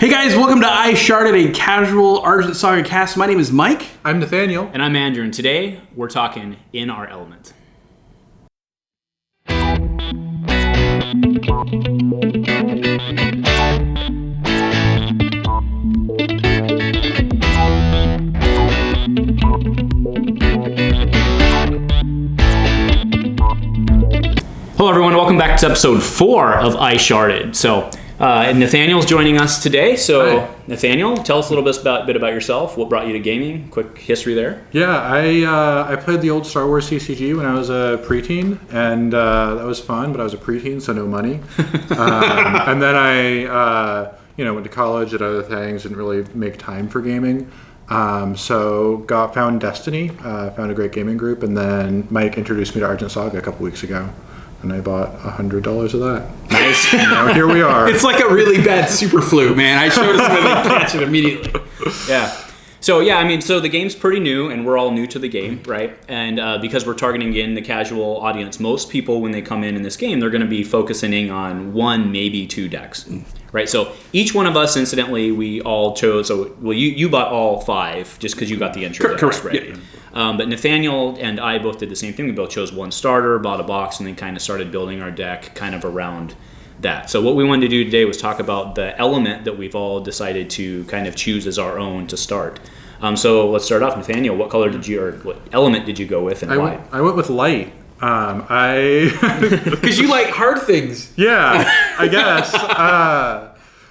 Hey guys, welcome to Sharded, a casual Argent Saga cast. My name is Mike. I'm Nathaniel. And I'm Andrew, and today we're talking in our element. Hello everyone, welcome back to episode 4 of Sharded. So, Nathaniel's joining us today. So, hi. Nathaniel, tell us a little bit about yourself. What brought you to gaming? Quick history there. Yeah, I played the old Star Wars CCG when I was a preteen, and that was fun. But I was a preteen, so no money. And then I, went to college, did other things, didn't really make time for gaming. So found Destiny, found a great gaming group, and then Mike introduced me to Argent Saga a couple weeks ago. And I bought $100 of that. Nice. Now here we are. It's like a really bad super flu, man. I showed us where they catch it immediately. Yeah. So the game's pretty new, and we're all new to the game, right? And because we're targeting in the casual audience, most people, when they come in this game, they're going to be focusing on one, maybe two decks, right? So each one of us, incidentally, we all chose. So, you bought all 5 just because you got the intro. Correct. Right? Yeah. But Nathaniel and I both did the same thing. We both chose one starter, bought a box, and then kind of started building our deck kind of around that. So what we wanted to do today was talk about the element that we've all decided to kind of choose as our own to start. So let's start off. Nathaniel, what element did you go with, and why? I went with light. Because you like hard things. Yeah, I guess.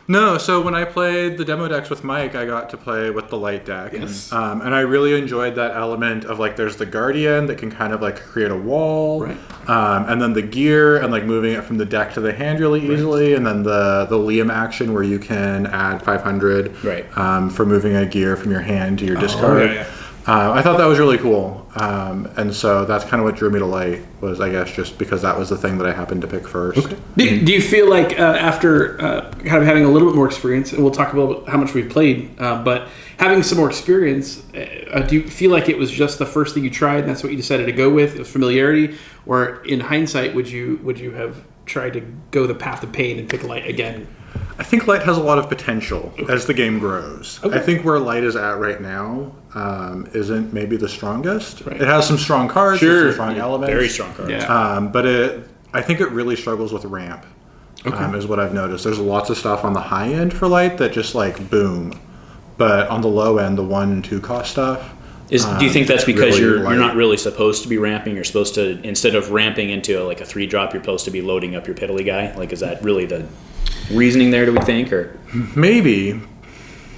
No, so when I played the demo decks with Mike, I got to play with the light deck. Yes. And I really enjoyed that element of there's the Guardian that can kind of create a wall. Right. And then the gear and moving it from the deck to the hand really easily. Right. And then the Liam action where you can add 500 for moving a gear from your hand to your discard. Yeah. I thought that was really cool. And so that's kind of what drew me to light, was I guess just because that was the thing that I happened to pick first. Okay. Do you feel like after kind of having a little bit more experience, and we'll talk about how much we've played, but having some more experience, do you feel like it was just the first thing you tried and that's what you decided to go with, familiarity, or in hindsight would you have tried to go the path of pain and pick light again? I think light has a lot of potential as the game grows. Okay. I think where light is at right now isn't maybe the strongest. Right. It has some strong cards, some strong elements. Very strong cards. Yeah. But I think it really struggles with ramp, is what I've noticed. There's lots of stuff on the high end for light that just boom. But on the low end, the 1 and 2 cost stuff, do you think that's because really you're not really supposed to be ramping? You're supposed to, instead of ramping into a 3-drop, you're supposed to be loading up your piddly guy? Is that really the reasoning there, do we think? Or maybe.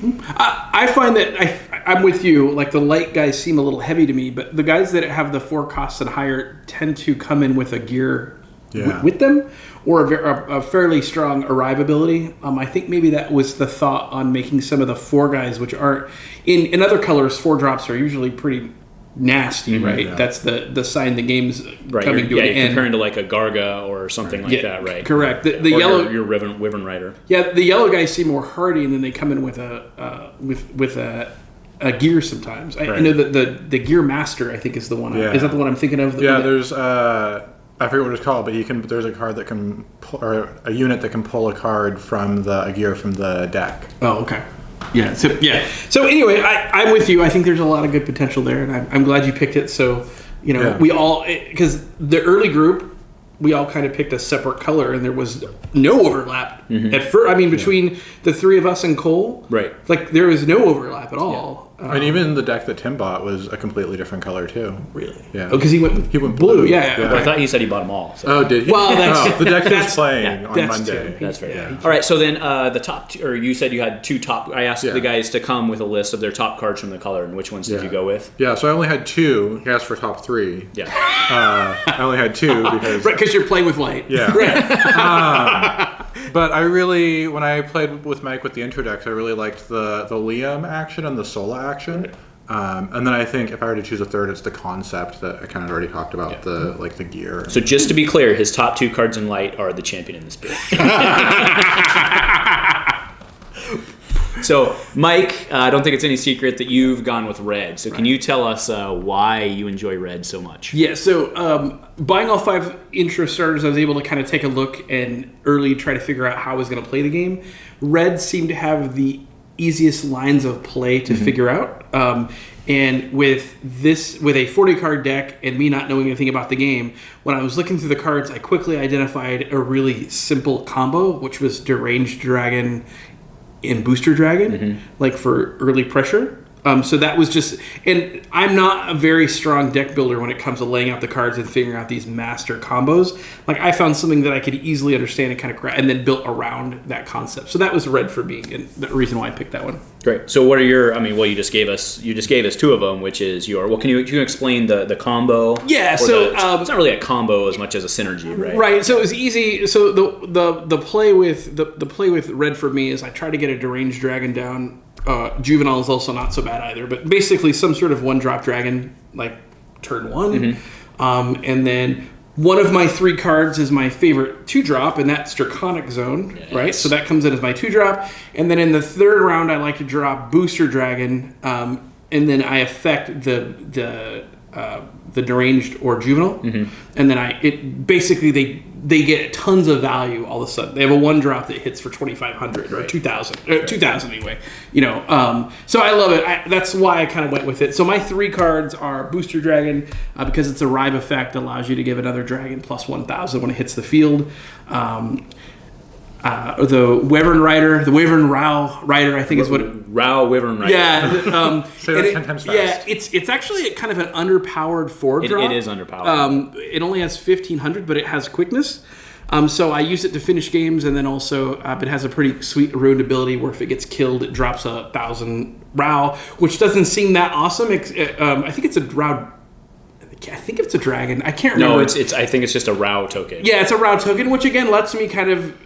I find that I'm with you. The light guys seem a little heavy to me, but the guys that have the 4 costs and higher tend to come in with a gear with them, or a fairly strong arrivability. I think maybe that was the thought on making some of the 4 guys, which are in other colors. 4 drops are usually pretty nasty, right? Yeah. That's the sign the game's coming to an end. Comparing to a Garga or something like that, right? Correct. The yellow, your Wyvern Rider. Yeah, the yellow guys seem more hardy, and then they come in with a gear sometimes. I know that the Gear Master, I think, is the one. Is that the one I'm thinking of? There's I forget what it's called, but there's a card that can or a unit that can pull a card from a gear from the deck. Oh, okay. Yeah. So anyway, I'm with you. I think there's a lot of good potential there, and I'm glad you picked it. So we all, because the early group, we all kind of picked a separate color, and there was no overlap at first. Between the 3 of us and Cole, right? There was no overlap at all. And even the deck that Tim bought was a completely different color too. Really? Yeah. Oh, because he went blue. Yeah. Well, I thought he said he bought them all. So. Oh, did he? Well, that's the deck he was playing on Monday. That's fair. Yeah. All right. So then the top, or you said you had 2 top. I asked the guys to come with a list of their top cards from the color, and which ones did you go with? Yeah. So I only had 2. He asked for top 3. Yeah. I only had 2 because because you're playing with light. Yeah. Right. But I really, when I played with Mike with the intro decks, I really liked the Liam action and the Sola action. Right. And then I think if I were to choose a third, it's the concept that I kind of already talked about, the gear. So just to be clear, his top 2 cards in light are the champion in the spirit. So, Mike, I don't think it's any secret that you've gone with red. So, can you tell us why you enjoy red so much? Yeah, so buying all 5 intro starters, I was able to kind of take a look and early try to figure out how I was going to play the game. Red seemed to have the easiest lines of play to figure out. And with a 40 card deck and me not knowing anything about the game, when I was looking through the cards, I quickly identified a really simple combo, which was Deranged Dragon and Booster Dragon, like for early pressure. So that was just, and I'm not a very strong deck builder when it comes to laying out the cards and figuring out these master combos. Like I found something that I could easily understand and kind of and then built around that concept. So that was red for me, and the reason why I picked that one. Great. So what are your? I mean, well, you just gave us 2 of them, which is your. Well, can you explain the combo? Yeah. So it's not really a combo as much as a synergy, right? Right. So it was easy. So the play with red for me is I try to get a Deranged Dragon down. Juvenile is also not so bad either, but basically some sort of 1-drop dragon, like turn 1. And then one of my 3 cards is my favorite 2-drop, and that's Draconic Zone, right? So that comes in as my 2-drop. And then in the 3rd round, I like to drop Booster Dragon, and then I affect the Deranged or Juvenile. And then they get tons of value all of a sudden. They have a 1-drop that hits for 2,500 or 2,000, 2,000 anyway. So I love it. That's why I kind of went with it. So my 3 cards are Booster Dragon because it's a Rive effect, allows you to give another dragon plus 1,000 when it hits the field. The Wyvern Rider, the Wyvern Row Rider, I think is what Row Wyvern Rider. Yeah. Say that 10 times fast. Yeah, it's actually kind of an underpowered 4-drop. It is underpowered. It only has 1,500, but it has quickness. So I use it to finish games, and then also it has a pretty sweet ruined ability where if it gets killed, it drops 1,000 Row, which doesn't seem that awesome. I think it's a Row. I think it's a dragon. I can't remember. No, it's. I think it's just a Row token. Yeah, it's a Row token, which again lets me kind of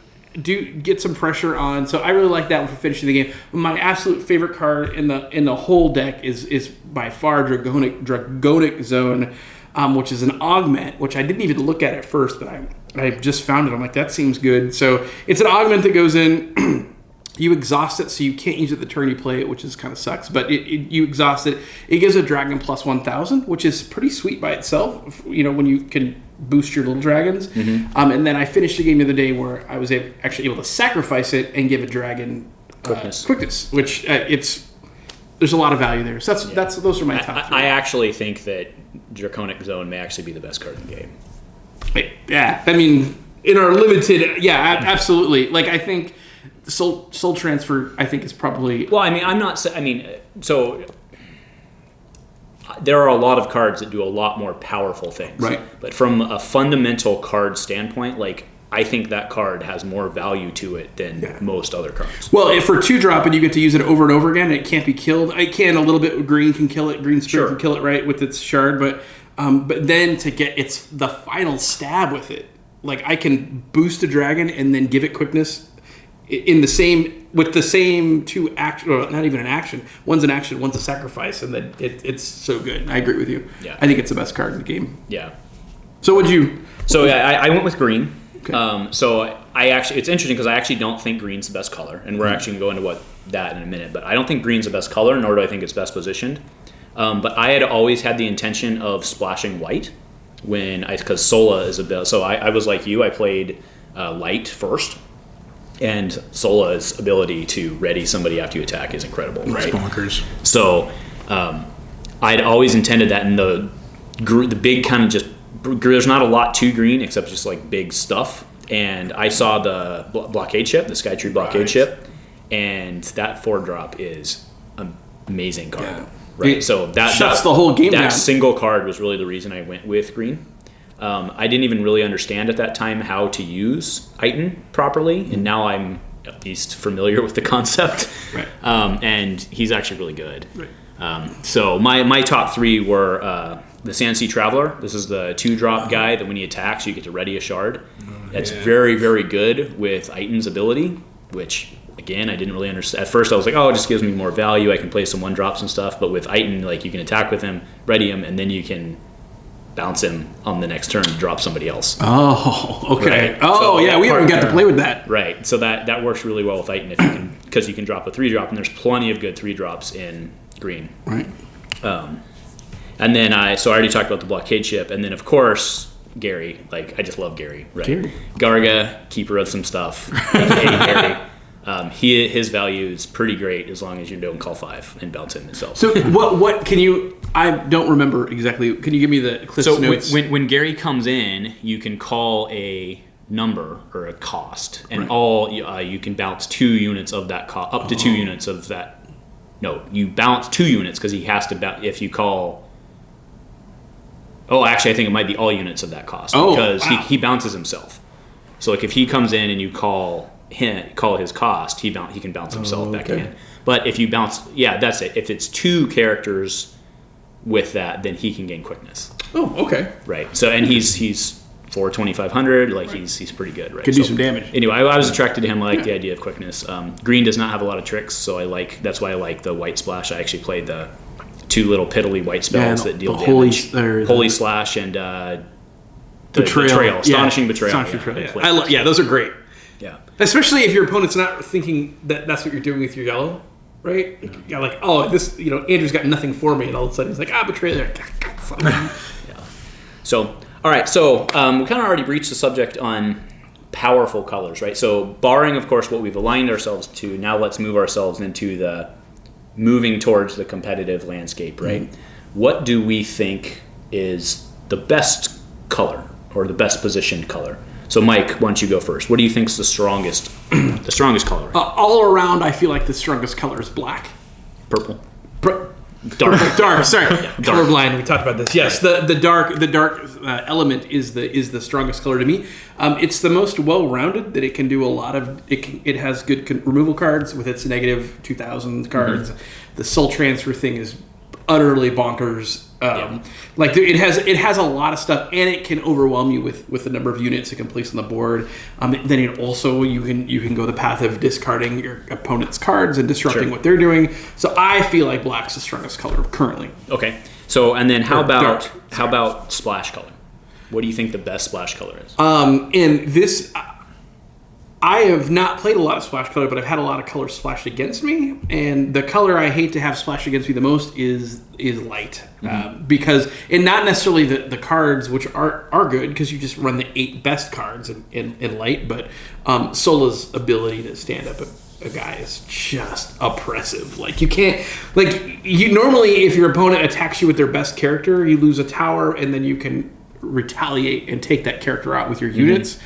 get some pressure on. So I really like that one for finishing the game. My absolute favorite card in the whole deck is by far Draconic Zone, which is an augment, which I didn't even look at first, but I just found it. I'm like, that seems good. So it's an augment that goes in. You exhaust it, so you can't use it the turn you play it, which is kind of sucks. But you exhaust it. It gives a dragon plus 1,000, which is pretty sweet by itself. When you can boost your little dragons. And then I finished the game the other day where I was actually able to sacrifice it and give a dragon quickness, which there's a lot of value there. So those are my top 3. I actually think that Draconic Zone may actually be the best card in the game. Yeah, I mean, in our limited, absolutely. Like I think. Soul Transfer, I think, is probably... Well, I mean, I'm not... I mean, so... There are a lot of cards that do a lot more powerful things. Right. But from a fundamental card standpoint, like, I think that card has more value to it than most other cards. Well, if for 2-drop and you get to use it over and over again, it can't be killed. It can a little bit. Green can kill it. Green Spirit can kill it, right, with its shard. But then to get the final stab with it, like, I can boost a dragon and then give it quickness... with the same 2 action, or not even an action. One's an action, one's a sacrifice, and then it's so good. I agree with you. Yeah. I think it's the best card in the game. Yeah. So what'd you? So I went with green. Okay. So it's interesting because I actually don't think green's the best color, and we're actually going to go into that in a minute. But I don't think green's the best color, nor do I think it's best positioned. But I had always had the intention of splashing white because Sola is a bit. So I was like you. I played light first. And Sola's ability to ready somebody after you attack is incredible. Right? It's bonkers. So I'd always intended that in the big kind of just... There's not a lot to green except just like big stuff. And I saw the blockade ship, the Skytree blockade ship, and that 4-drop is an amazing card. Yeah. Right? So that shuts the whole game down. That single card was really the reason I went with green. I didn't even really understand at that time how to use Iton properly, and now I'm at least familiar with the concept. Right. And he's actually really good. Right. So my top 3 were the Sandsea Traveler. This is the 2-drop guy that when he attacks, you get to ready a shard. That's very, very good with Iton's ability, which, again, I didn't really understand. At first, I was like, it just gives me more value. I can play some 1-drops and stuff. But with Iton, like, you can attack with him, ready him, and then you can bounce him on the next turn to drop somebody else. Oh, okay. Right. We haven't got to play with that. Right. So that works really well with Iton if you can because you can drop a 3-drop, and there's plenty of good 3-drops in green. Right. And then I already talked about the blockade ship, and then of course Gary. Like, I just love Gary. Right. Gary. Garga, keeper of some stuff. Gary. His value is pretty great as long as you're doing call 5 and bouncing himself. So what can you? I don't remember exactly. Can you give me the Cliff's notes? So when Gary comes in, you can call a number or a cost, and you can bounce 2 units of that cost, up to 2 units of that. No, you bounce 2 units because he has to bounce if you call. Oh, actually, I think it might be all units of that cost because he bounces himself. So like if he comes in and you call his cost, he can bounce himself back in. But if you bounce, that's it. If it's 2 characters with that, then he can gain quickness. Oh, okay. Right. So and he's for 2,500. Like he's pretty good. Right. Could do some damage. Anyway, I was attracted to him. I like the idea of quickness. Green does not have a lot of tricks, so that's why I like the white splash. I actually played the 2 little piddly white spells that deal damage. Holy Slash and Betrayal. Astonishing Betrayal. Yeah, those are great. Yeah. Especially if your opponent's not thinking that that's what you're doing with your yellow, right? You're like, this, Andrew's got nothing for me, and all of a sudden he's like, Betrayal. Yeah. So, all right. So we kind of already breached the subject on powerful colors, right? So barring, of course, what we've aligned ourselves to, now let's move ourselves into moving towards the competitive landscape, right? Mm-hmm. What do we think is the best color or the best positioned color? So Mike, why don't you go first? What do you think is the strongest color? All around, I feel like the strongest color is black. Purple. Dark. Sorry, colorblind. We talked about this. Yes, the dark element is the strongest color to me. It's the most well-rounded. That it can do a lot of. It has good removal cards with its negative 2,000 cards. Mm-hmm. The soul transfer thing is utterly bonkers. It has a lot of stuff, and it can overwhelm you with the number of units it can place on the board. Then it also you can go the path of discarding your opponent's cards and disrupting what they're doing. So I feel like black's the strongest color currently. Okay. So and then how about splash color? What do you think the best splash color is? In this. I have not played a lot of splash color, but I've had a lot of colors splashed against me, and the color I hate to have splashed against me the most is light, because and not necessarily the cards which are good because you just run the 8 best cards in light, but Sola's ability to stand up a guy is just oppressive. Like you can't you normally if your opponent attacks you with their best character, you lose a tower, and then you can retaliate and take that character out with your units.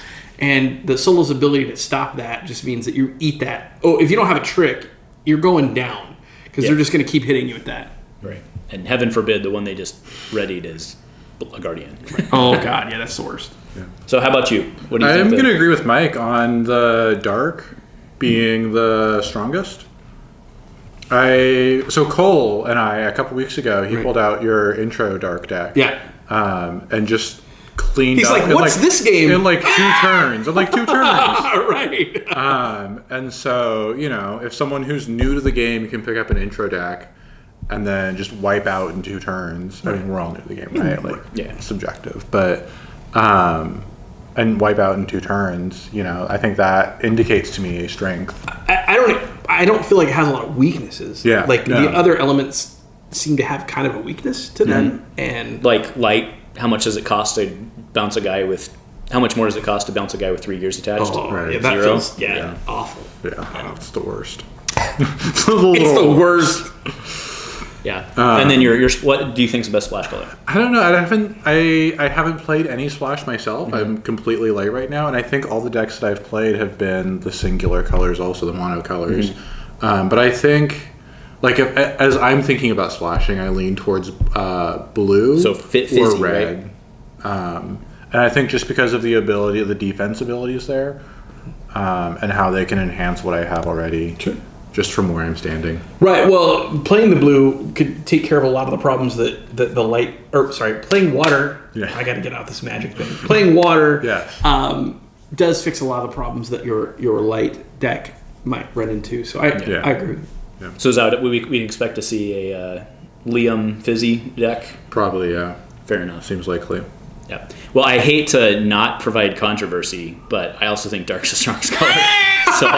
And the Solo's ability to stop that just means that you eat that. Oh, if you don't have a trick, you're going down because they're just going to keep hitting you with that. Right. And heaven forbid the one they just readied is a Guardian. Right? Oh, God. Yeah, that's the worst. Yeah. So how about you? What do you think? I'm going to agree with Mike on the dark being the strongest. So Cole and I, a couple weeks ago, he pulled out your intro dark deck. Yeah. And just cleaned He's up. He's like, what's this game? In like 2 turns. Right. And so, if someone who's new to the game can pick up an intro deck and then just wipe out in 2 turns. I mean, we're all new to the game, right? It's subjective. But, and wipe out in 2 turns, I think that indicates to me a strength. I don't feel like it has a lot of weaknesses. Yeah. The other elements seem to have kind of a weakness to them. And like light. How much does it cost to bounce a guy with? How much more does it cost to bounce a guy with 3 gears attached? Right. That 0? feels awful. Yeah, it's the worst. It's the worst. Yeah. And then your what do you think is the best splash color? I don't know. I haven't played any splash myself. Mm-hmm. I'm completely light right now, and I think all the decks that I've played have been the singular colors, also the mono colors. Mm-hmm. But I think. As I'm thinking about splashing, I lean towards blue fizzy, or red. Right? And I think just because of the defense abilities there, and how they can enhance what I have already, just from where I'm standing. Right, well, playing the blue could take care of a lot of the problems that the light... playing water... Yeah. I gotta get out this magic thing. Playing water does fix a lot of the problems that your light deck might run into. So I agree. Yeah. So is that we expect to see a Liam Fizzy deck? Probably, yeah. Fair enough. Seems likely. Yeah. Well, I hate to not provide controversy, but I also think dark's the strongest color. So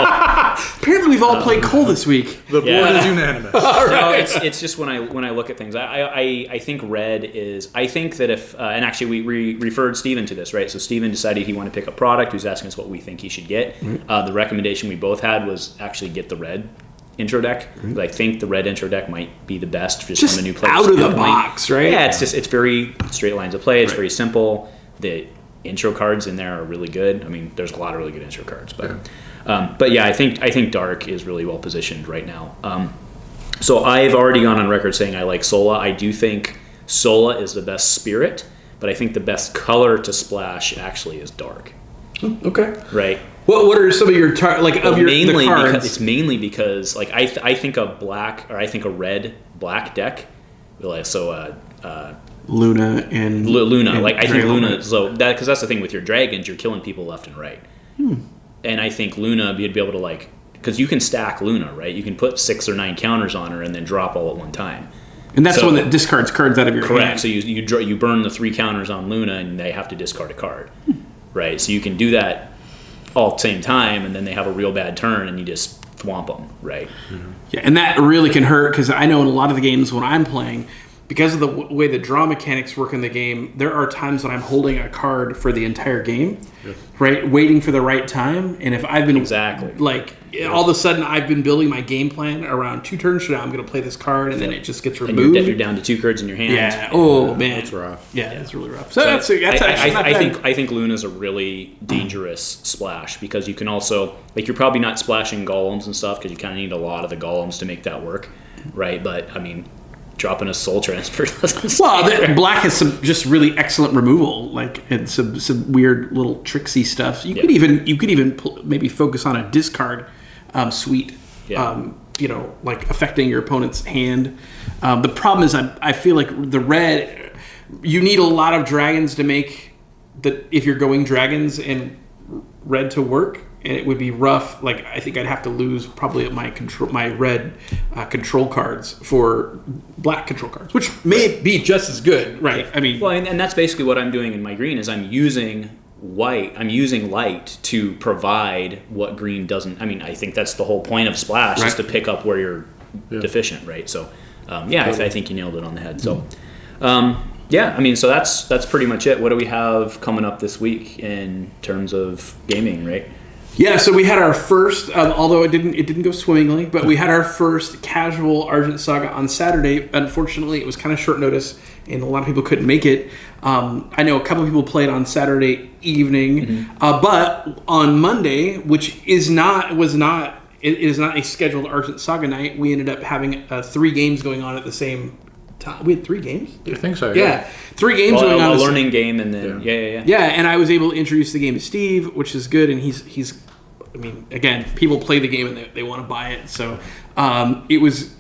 Apparently, we've all played Cole this week. The board is unanimous. No, it's just when I look at things, I think red is. I think that if and actually we referred Steven to this, right? So Steven decided he wanted to pick a product. He was asking us what we think he should get. Mm-hmm. The recommendation we both had was actually get the red intro deck. Mm-hmm. I think the red intro deck might be the best just from a new player out of the box, right? Yeah, it's very straight lines of play. It's very simple. The intro cards in there are really good. I mean, there's a lot of really good intro cards, but. Yeah. I think dark is really well positioned right now. So I've already gone on record saying I like Sola. I do think Sola is the best spirit, but I think the best color to splash actually is dark. Okay. Right. What are some of your the cards? It's mainly because like I think a red black deck. So Luna and Luna. And like I think Luna. So that because that's the thing with your dragons, you're killing people left and right. And I think Luna, you'd be able to because you can stack Luna, right? You can put 6 or 9 counters on her and then drop all at one time. And that's the one that discards cards out of your hand. Correct. So you burn the 3 counters on Luna and they have to discard a card, right? So you can do that all at the same time, and then they have a real bad turn and you just thwomp them, right? Mm-hmm. Yeah, and that really can hurt because I know in a lot of the games when I'm playing, because of the way the draw mechanics work in the game, there are times when I'm holding a card for the entire game, right? Waiting for the right time. And if I've been all of a sudden I've been building my game plan around 2 turns from now, I'm going to play this card, and then it just gets removed. And you're down to 2 cards in your hand. Yeah. Oh man, that's rough. Yeah, it's really rough. So that's actually not bad. I think Luna's a really dangerous splash because you can also you're probably not splashing golems and stuff because you kind of need a lot of the golems to make that work, right? But I mean, dropping a soul transfer doesn't. Well, black has some just really excellent removal, and some weird little tricksy stuff. You could even maybe focus on a discard suite. Yeah. Affecting your opponent's hand. The problem is I feel like the red, you need a lot of dragons to make if you're going dragons and red to work. And it would be rough. I think I'd have to lose probably my red control cards for black control cards, which may be just as good, right? I mean, and that's basically what I'm doing in my green is I'm using white. I'm using light to provide what green doesn't. I mean, I think that's the whole point of splash is to pick up where you're deficient, right? So, I think you nailed it on the head. So, I mean, so that's pretty much it. What do we have coming up this week in terms of gaming, right? Yeah, so we had our first, although it didn't go swimmingly, but we had our first casual Argent Saga on Saturday. Unfortunately, it was kind of short notice, and a lot of people couldn't make it. I know a couple of people played on Saturday evening, but on Monday, which is not a scheduled Argent Saga night, we ended up having 3 games going on at the same time. We had 3 games? I think so. Yeah. 3 games going on. A learning game, and then yeah, and I was able to introduce the game to Steve, which is good, and he's. I mean, again, people play the game and they want to buy it. So it was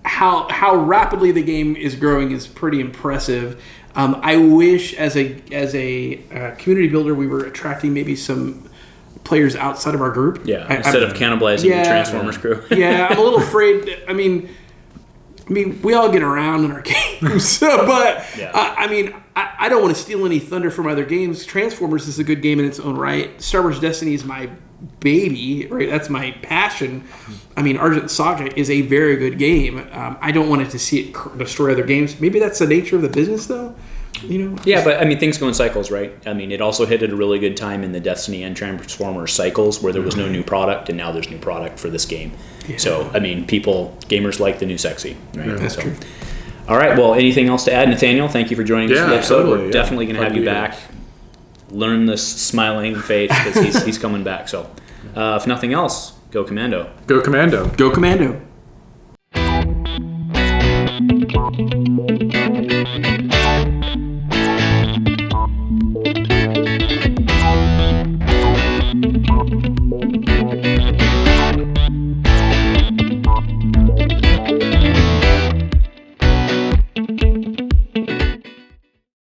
how rapidly the game is growing is pretty impressive. I wish as a community builder we were attracting maybe some players outside of our group. Yeah, instead of cannibalizing the Transformers crew. Yeah, I'm a little afraid. I mean, we all get around in our games, but I don't want to steal any thunder from other games. Transformers is a good game in its own right. Star Wars Destiny is my baby, right? That's my passion. I mean, Argent Saga is a very good game. I don't want it to see it destroy other games. Maybe that's the nature of the business, though. Yeah, but I mean, things go in cycles, right? I mean, it also hit at a really good time in the Destiny and Transformers cycles where there was no new product, and now there's new product for this game. Yeah. So, I mean, gamers like the new sexy, right? Yeah, that's true. All right, well, anything else to add? Nathaniel, thank you for joining us for the episode. We're definitely going to have you back. Learn this smiling face because he's coming back. So, if nothing else, go Commando. Go Commando. Go Commando.